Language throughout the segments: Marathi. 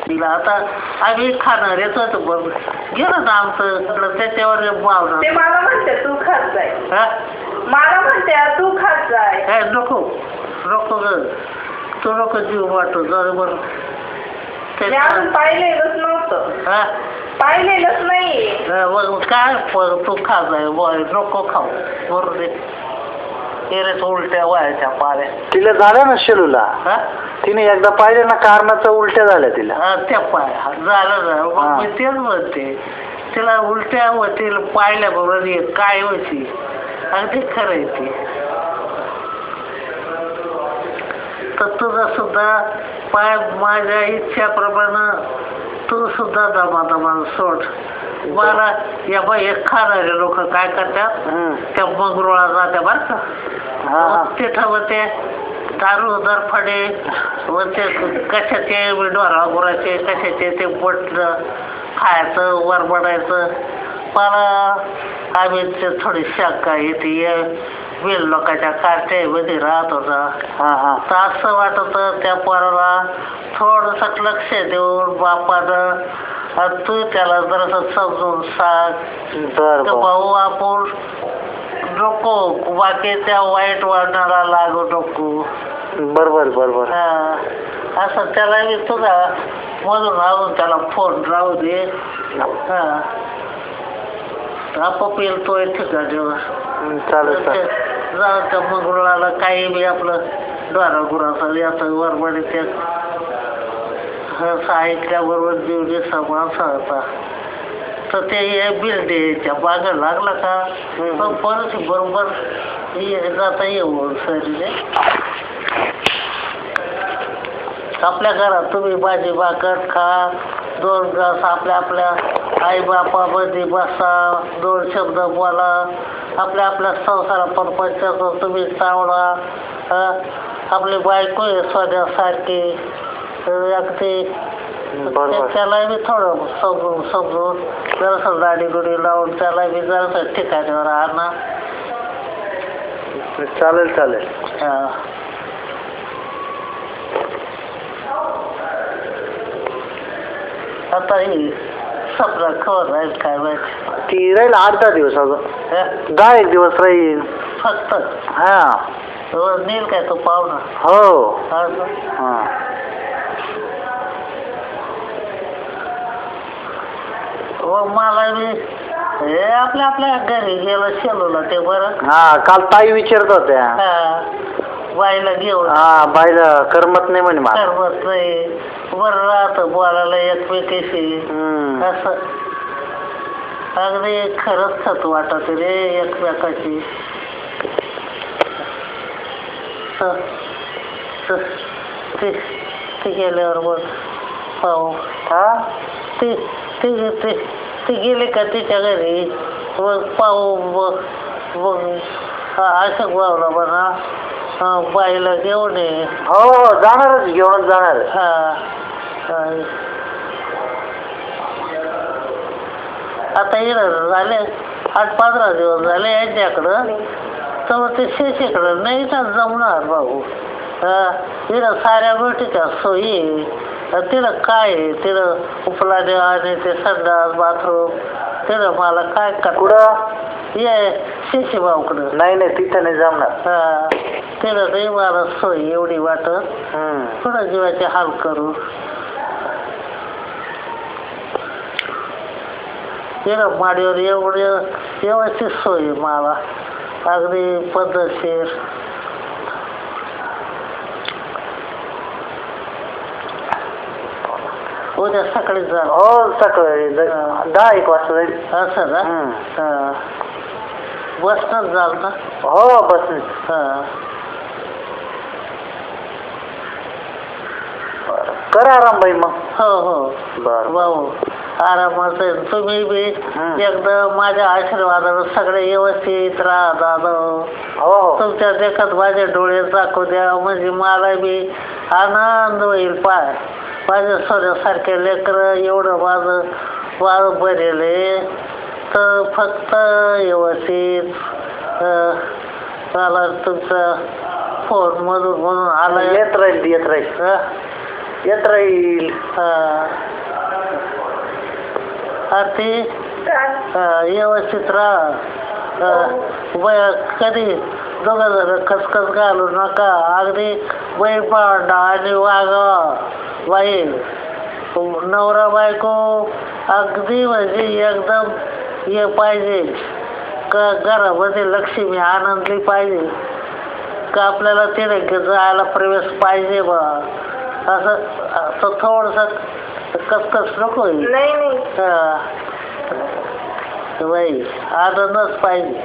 तिला आता आम्ही खाणार येतो बघ गेलं ना आमचं त्याच्यावर वावणार. ते मला म्हणते तू खात जाय. हा मला म्हणते तू खात जाय. हे नको नको ग तू नको जीव वाटतो बरोबर. मी अजून पाहिलेलंच नव्हतं. हा पाहिलेलंच नाही. काय तू खा जाय नको खाऊ बरोबर दे तेरेच उलट्या व्हायच्या पाऱ्या. तिला झालं ना शेलूला. हा तिने एकदा पाहिले ना कारणाचं उलट्या झाल्या तिला. त्या पाय झालं मग मी तेच म्हणते तिला उलट्या होतील पाहिल्याबरोबर काय होती अगदी खरं आहे ती. तर तुझा सुद्धा पाय माझ्या इच्छाप्रमाणे तू सुद्धा दमा सोड. मला या बाई खाणारे लोक काय करतात त्या मंगरुळा जात्या बरं का तिथं व ते दारू दरफडे व ते कशाचे डोरा गुराचे कशाचे ते बोट खायचं वरबडायचं. मला आम्ही ते थोडी शंका येते बिल लोकांच्या कार्ट्यामध्ये राहत होता तर असं वाटत त्या पोराला थोडंसं लक्ष देऊन बापानं तू त्याला जरासं समजून सांग भाऊ आपण नको बाकी त्या वाईट वाढणारा लागू नको. बरोबर बरोबर. हा असं त्याला मी तुझा मधून अजून त्याला फोन राहू दे. हा आपोआप येतोय ठिकाणीवर चालेल जाऊ त्या मंगरुळाला काही बी आपलं डोरा गुराचा याचं वरबडी ते ऐकल्याबरोबर जीवने समासा होता. तर ते बिल द्यायच्या मागं लागला का पण परत बरोबर जाता येऊ सरीने. आपल्या घरात तुम्ही भाजी भाकर खा 2 घास आपल्या आपल्या आई बापामध्ये बसा 2 शब्द बोला आपल्या आपल्या संसारा परपंचाचं तुम्ही चावडा. आपली बायको आहे सोन्यासारखी अगदी त्याला बी थोडं समजून जरासं दाढी गुडी लावून त्याला बी जरासं ठिकाणीवर आणा. चालेल चालेल. हा आता ही सपना खबर राहील काय माहिती. ती राहील 8-10 दिवस अजून 10-1 दिवस राहील फक्त. हा नेल काय तो पाहुणा. हो हा मला बी हे आपल्या आपल्या घरी गेलं शेलूला ते बरं. हा काल ताई विचारत होत्या बाईला घेऊन. हा बाईला करमत नाही म्हणे मला. करमत नाही बरं राहतं बोलायला एकमेकीशी असं अगदी खरंच खत वाटत रे एकमेकाची. ती गेल्यावर मग पाहू. हा ती गेली का तिच्या घरी मग पाहू मग अशोक भावना म्हणा बाईला घेऊन ये. हो जाणारच घेऊनच जाणार. आता येणार झाले 8-15 दिवस झाले यांच्याकडं तर ते शेतीकडं नाही ना जमणार भाऊ. तिथं साऱ्या गोष्टीच्या सोयी तिथं काय आहे तिथं उपलाने आणि ते संडास बाथरूम तिथं मला काय कुठं ये शेशी भाऊकडं. नाही नाही तिथं नाही जमणार. तिथं नाही मला सोय एवढी वाटत थोडं जीवाचे हाल करू. तिथं माडीवर व्यवस्थित सोय मला अगदी पद्धतशीर. उद्या सकाळी जा. हो सकाळी 10-1 वाजता जाईल. असं ना बसनंच जाल ना. हो बस. करा आराम बाई मग. हो बरं भाऊ आरामात. तुम्ही बी एकदा माझ्या आशीर्वादानं सगळे व्यवस्थित राहा दादा. हो तुमच्या देखत माझे डोळे दाखवू द्या म्हणजे मला बी आनंद होईल. पाय माझ्या सोन्यासारखे लेकरं एवढं माझं बरेल तर फक्त व्यवस्थित मला तुमचा फोन मधून आला येत राहील. येत राहील. ती काय व्यवस्थित राहा. कधी दोघं जण खसखस घालू नका. अगदी बैल पाळणा आणि वागा बाई नवरा बायको अगदी म्हणजे एकदम हे पाहिजे का घरामध्ये लक्ष्मी आनंदली पाहिजे का आपल्याला तिथे जायला प्रवेश पाहिजे बा असं थोडंसं कसकस नको नाही बाई आनंदच पाहिजे.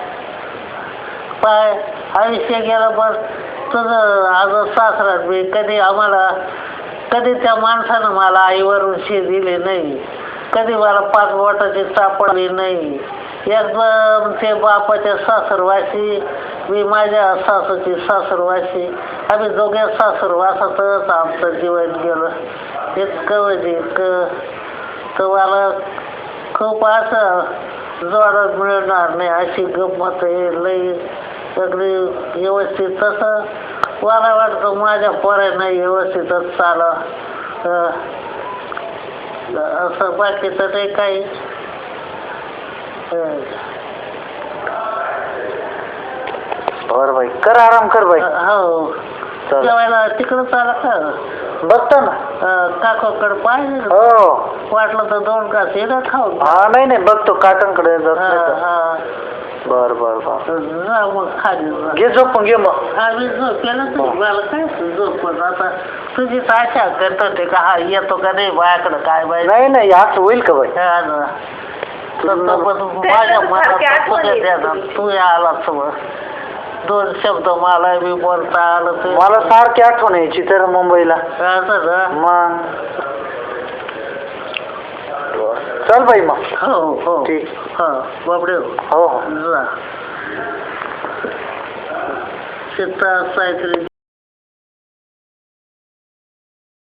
पाय आयुष्य गेलं बस तुझं आज सासरात मी कधी त्या माणसानं मला आईवरून शी दिली नाही. कधी मला 5 बोटाची सापडली नाही. एकदम ते बापाच्या सासरवाशी मी माझ्या सासूची सासरवाशी आम्ही दोघे सासरवासातच आमचं जीवन गेलं. इतकं म्हणजे इतकं तर मला खूप असं जोरात मिळणार नाही अशी गंमत आहे. लई सगळी व्यवस्थित तसं मला वाटतं माझ्या पोरांना व्यवस्थितच चाला असं बाकीचं नाही काही. बर बाई कर आराम कर बाई. हो जेवायला तिकडं चाला का बघतो ना काकाकडे पाहिजे हो. वाटलं तर 2 घास येणं खाऊ. नाही बघतो काकांकडे बर बर बर जा मग खाली घे झोपून घे मग. आम्ही झोपेला तर मला काय झोपत आता तुझीच आशा करत होते का हा येतो का नाही माझ्याकडं काय बाई. नाही असं होईल का बाई. माझ्या मनात तू आलाच मग 2 शब्द मला बी बोलता आलं तर मला सारखी आठवण यायची तर मुंबईला मग. चल बाई मग. हो ठीक. बापडे हो जा शेतात काहीतरी